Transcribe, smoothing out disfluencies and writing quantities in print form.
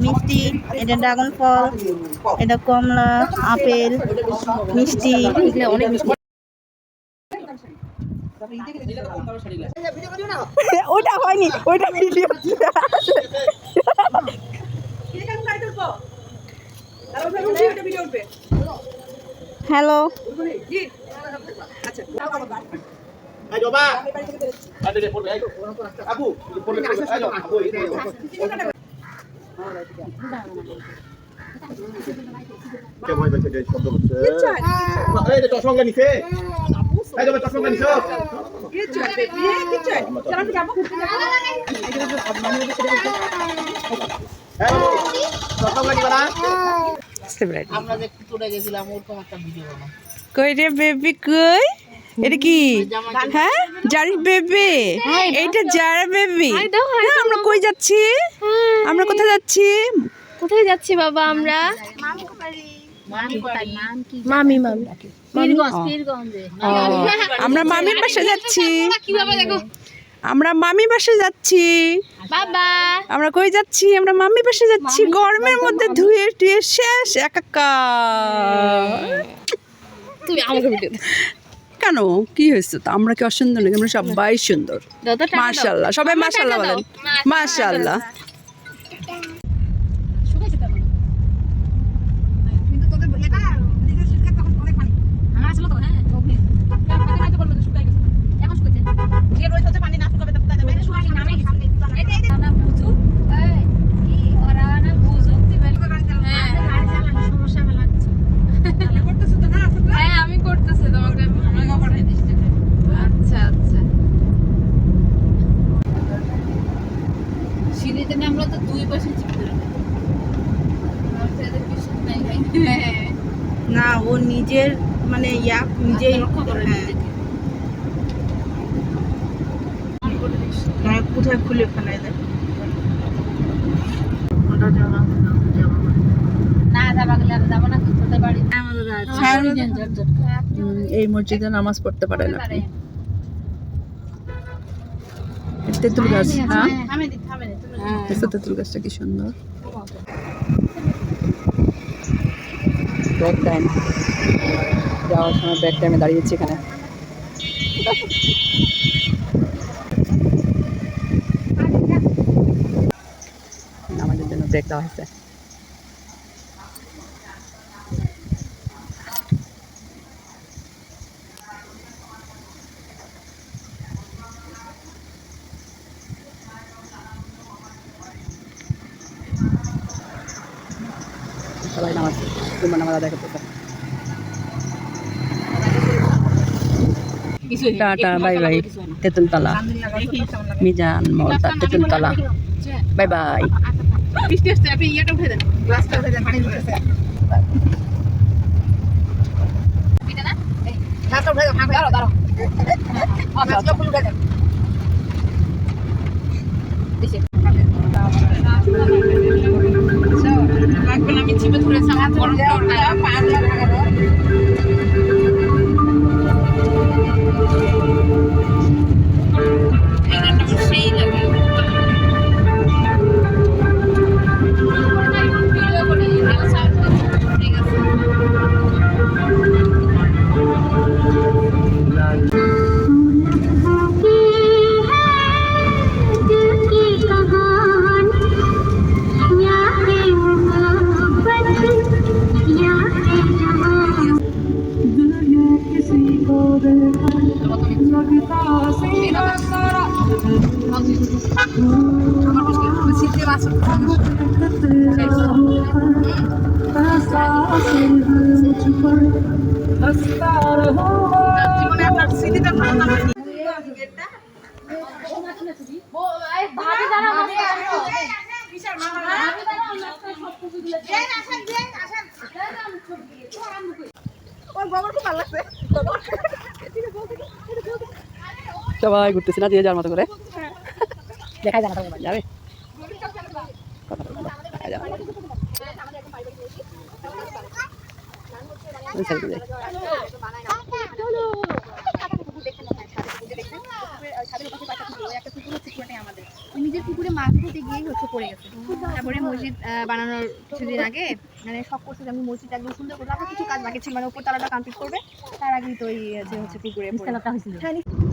মিষ্টি, এটা ড্রাগন ফল, এটা কমলা, আপেল, মিষ্টি, অনেক মিষ্টি। ওইটা হয়নি, ওইটা ভিডিও। হ্যালো, কই রে বেবি কই? এটা কি? হ্যাঁ জারিস বেবি, এইটা যারা বেবি। আমরা কই যাচ্ছি? আমরা কোথায় যাচ্ছি? কোথায় যাচ্ছি বাবা? আমরা মামি মামি আমরা মামির বাসা যাচ্ছি। আমরা মামি বাসা যাচ্ছি বাবা। আমরা কই যাচ্ছি? আমরা মামি বাসা যাচ্ছি। গরমের মধ্যে ধুয়ে টুয়ে শেষ একাকার। তুমি আমাকে ভিডিও কেন কি হয়েছে? তো আমরা কি অসুন্দর নাকি? আমরা সবাই সুন্দর, মাশাআল্লাহ। সবাই মাশাআল্লাহ বলেন, মাশাআল্লাহ। আমি করতেছি তোমাকে। আচ্ছা আচ্ছা। সিঁড়িতে নামলে তো দুই পাশে চিপতে না, ও নিজের মানে নিজেই হ্যাঁ, কোথায় খুলে ফেলাই দেয়। এই মসজিদে নামাজ পড়তে পারেন আপনি। তেঁতুল গাছ, হ্যাঁ তেঁতুল গাছটা কি সুন্দর। ব্যাক টাইম যাওয়ার সময় ব্যাক টাইমে দাঁড়িয়েছি এখানে। আমাদের জন্য ব্রেক দেওয়া হয়েছে। সবাই নামাজ নামাজ আদায় করতেছে। Tata bye bye. Tentultala Mizan মলতা তেঁতুলতলা বাই বাই। আমি চিপে ধরেছি আমার সেই লাগে। সবাই ঘুরতেছি না, দিয়ে যাওয়ার মতো করে। দেখা যায় না যাবে নিজের পুকুরে মাছ ধরতে গিয়েই হচ্ছে পড়ে গেছে। তারপরে মসজিদ বানানোর কিছুদিন আগে মানে সব করছে যে আমি মসজিদটা একদম সুন্দর করবো, আবার কিছু কাজ বাকি ছিল মানে উপর তালাটা কমপ্লিট করবে, তার আগেই তো এই যে হচ্ছে পুকুরে পড়ে।